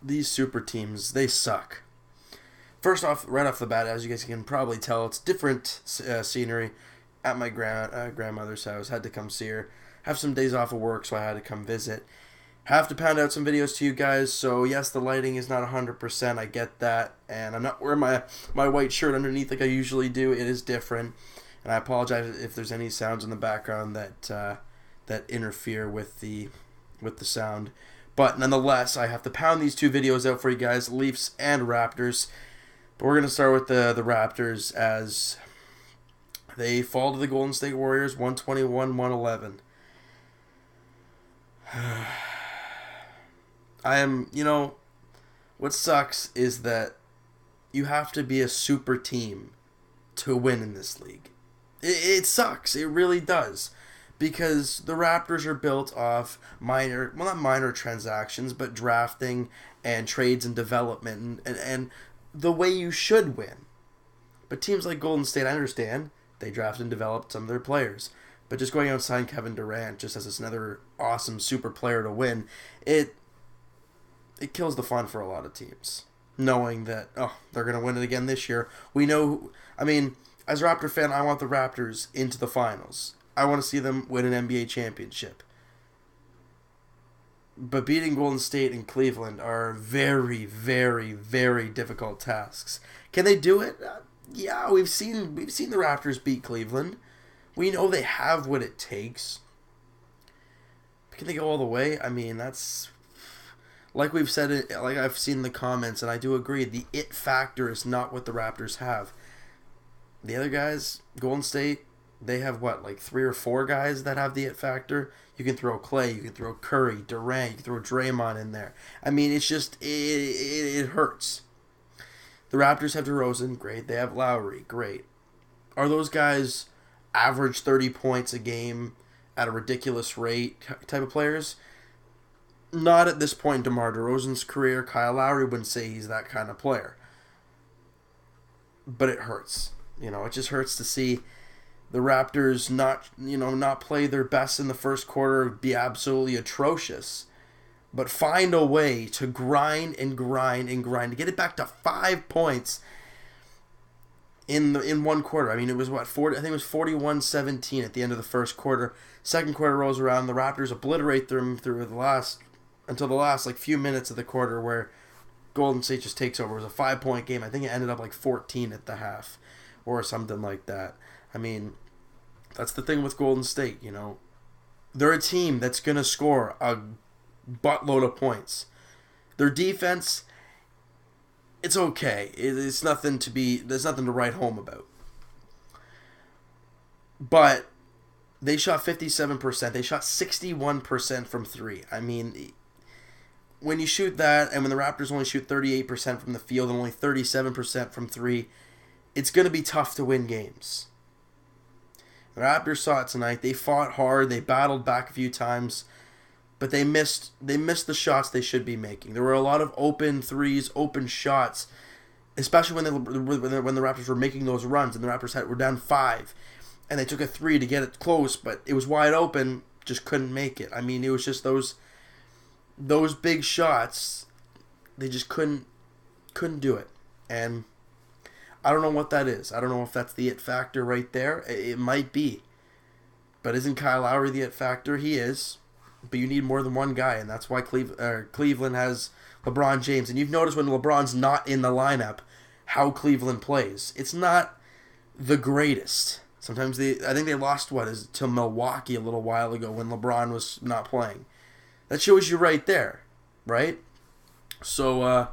these super teams, they suck. First off, right off the bat, as you guys can probably tell, it's different scenery at my grandmother's house. Had to come see her. Have some days off of work, so I had to come visit. Have to pound out some videos to you guys, so yes, the lighting is not 100%, I get that, and I'm not wearing my white shirt underneath like I usually do. It is different, and I apologize if there's any sounds in the background that interfere with the sound. But nonetheless, I have to pound these two videos out for you guys, Leafs and Raptors. But we're going to start with the Raptors as they fall to the Golden State Warriors 121-111. What sucks is that you have to be a super team to win in this league. It sucks. It really does. Because the Raptors are built off not minor transactions, but drafting and trades and development and the way you should win. But teams like Golden State, I understand, they draft and developed some of their players. But just going out and signing Kevin Durant just as another awesome super player to win, it kills the fun for a lot of teams. Knowing that, they're going to win it again this year. We know, as a Raptor fan, I want the Raptors into the finals. I want to see them win an NBA championship. But beating Golden State and Cleveland are very, very, very difficult tasks. Can they do it? Yeah, we've seen the Raptors beat Cleveland. We know they have what it takes. But can they go all the way? That's like we've said it. Like I've seen the comments, and I do agree. The it factor is not what the Raptors have. The other guys, Golden State, they have like 3 or 4 guys that have the it factor. You can throw Clay, you can throw Curry, Durant, you can throw Draymond in there. It's just it hurts. The Raptors have DeRozan, great. They have Lowry, great. Are those guys average 30 points a game at a ridiculous rate type of players? Not at this point in DeMar DeRozan's career. Kyle Lowry wouldn't say he's that kind of player. But it hurts. It just hurts to see the Raptors not play their best in the first quarter, be absolutely atrocious, but find a way to grind and grind and grind to get it back to 5 points in one quarter. It was 40. I think it was 41-17 at the end of the first quarter. Second quarter rolls around, the Raptors obliterate them until the last few minutes of the quarter, where Golden State just takes over. It was a 5-point game. I think it ended up 14 at the half, or something like that. That's the thing with Golden State, They're a team that's going to score a buttload of points. Their defense, it's okay. There's nothing to write home about. But they shot 57%. They shot 61% from 3. When you shoot that, and when the Raptors only shoot 38% from the field and only 37% from 3, it's going to be tough to win games. The Raptors saw it tonight. They fought hard. They battled back a few times, but they missed the shots they should be making. There were a lot of open threes, open shots, especially when the Raptors were making those runs and the Raptors were down 5, and they took a 3 to get it close, but it was wide open, just couldn't make it. It was just those big shots, they just couldn't do it, and I don't know what that is. I don't know if that's the it factor right there. It might be. But isn't Kyle Lowry the it factor? He is. But you need more than one guy, and that's why Cleveland has LeBron James. And you've noticed when LeBron's not in the lineup, how Cleveland plays. It's not the greatest. Sometimes I think they lost, to Milwaukee a little while ago when LeBron was not playing. That shows you right there, right? So,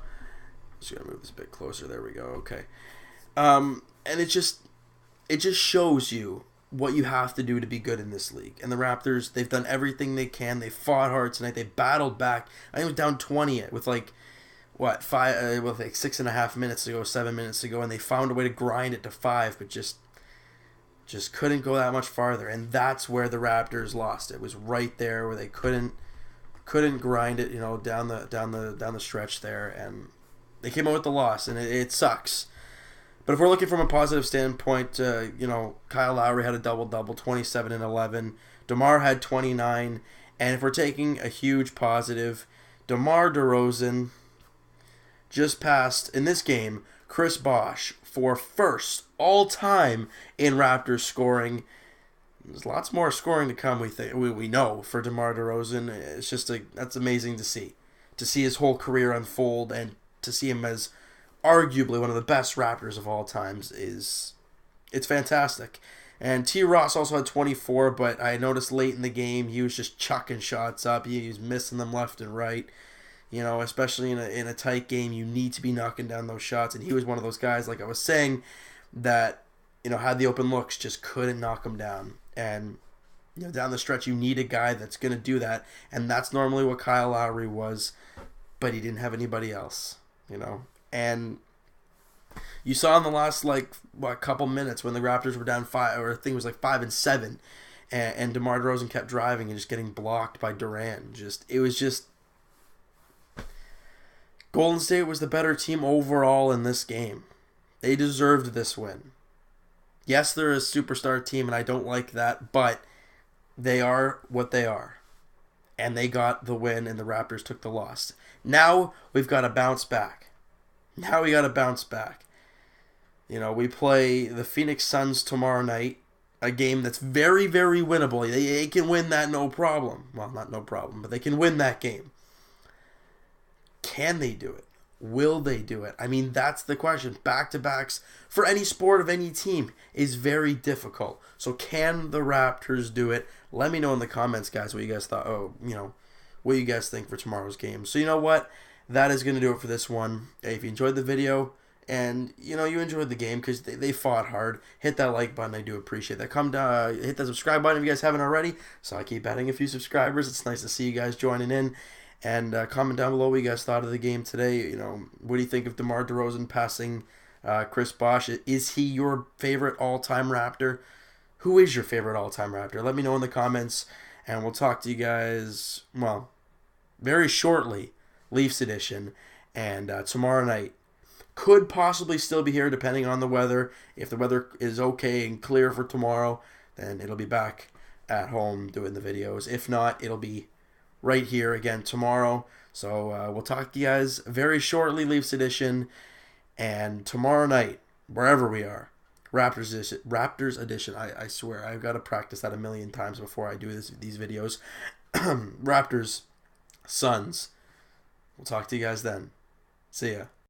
just gotta move this a bit closer. There we go. Okay. And it just shows you what you have to do to be good in this league. And the Raptors, they've done everything they can. They fought hard tonight. They battled back. I think it was down 20 with 6.5 minutes to go, 7 minutes to go, and they found a way to grind it to 5, but just couldn't go that much farther. And that's where the Raptors lost. It was right there where they couldn't grind it, down the stretch there, and they came out with the loss, and it sucks. But if we're looking from a positive standpoint, Kyle Lowry had a double-double, 27 and 11. DeMar had 29. And if we're taking a huge positive, DeMar DeRozan, just passed, in this game, Chris Bosh for first all-time in Raptors scoring. There's lots more scoring to come, we know, for DeMar DeRozan. It's just that's amazing to see. To see his whole career unfold and to see him as arguably one of the best Raptors of all times it's fantastic. And T. Ross also had 24, but I noticed late in the game he was just chucking shots up. He was missing them left and right. You know, especially in a tight game, you need to be knocking down those shots. And he was one of those guys, like I was saying, that, you know, had the open looks, just couldn't knock them down. And, you know, down the stretch, you need a guy that's going to do that. And that's normally what Kyle Lowry was, but he didn't have anybody else, you know. And you saw in the last, couple minutes when the Raptors were down 5, or I think it was 5 and 7, and DeMar DeRozan kept driving and just getting blocked by Durant. It was just Golden State was the better team overall in this game. They deserved this win. Yes, they're a superstar team, and I don't like that, but they are what they are. And they got the win, and the Raptors took the loss. Now we've got to bounce back. You know, we play the Phoenix Suns tomorrow night, a game that's very, very winnable. They can win that no problem. Well, not no problem, but they can win that game. Can they do it? Will they do it? I mean, that's the question. Back-to-backs for any sport of any team is very difficult. So can the Raptors do it? Let me know in the comments, guys, what you guys thought. What you guys think for tomorrow's game. So you know what? That is going to do it for this one. Hey, if you enjoyed the video and, you know, you enjoyed the game because they fought hard, hit that like button. I do appreciate that. Come down, hit that subscribe button if you guys haven't already. So I keep adding a few subscribers. It's nice to see you guys joining in. And comment down below what you guys thought of the game today. You know, what do you think of DeMar DeRozan passing Chris Bosh? Is he your favorite all-time Raptor? Who is your favorite all-time Raptor? Let me know in the comments, and we'll talk to you guys, well, very shortly, Leafs edition, and tomorrow night. Could possibly still be here depending on the weather. If the weather is okay and clear for tomorrow, then it'll be back at home doing the videos. If not, it'll be right here again tomorrow. So we'll talk to you guys very shortly, Leafs edition, and tomorrow night, wherever we are, Raptors edition. I swear, I've got to practice that a million times before I do these videos. Raptors, Suns. We'll talk to you guys then. See ya.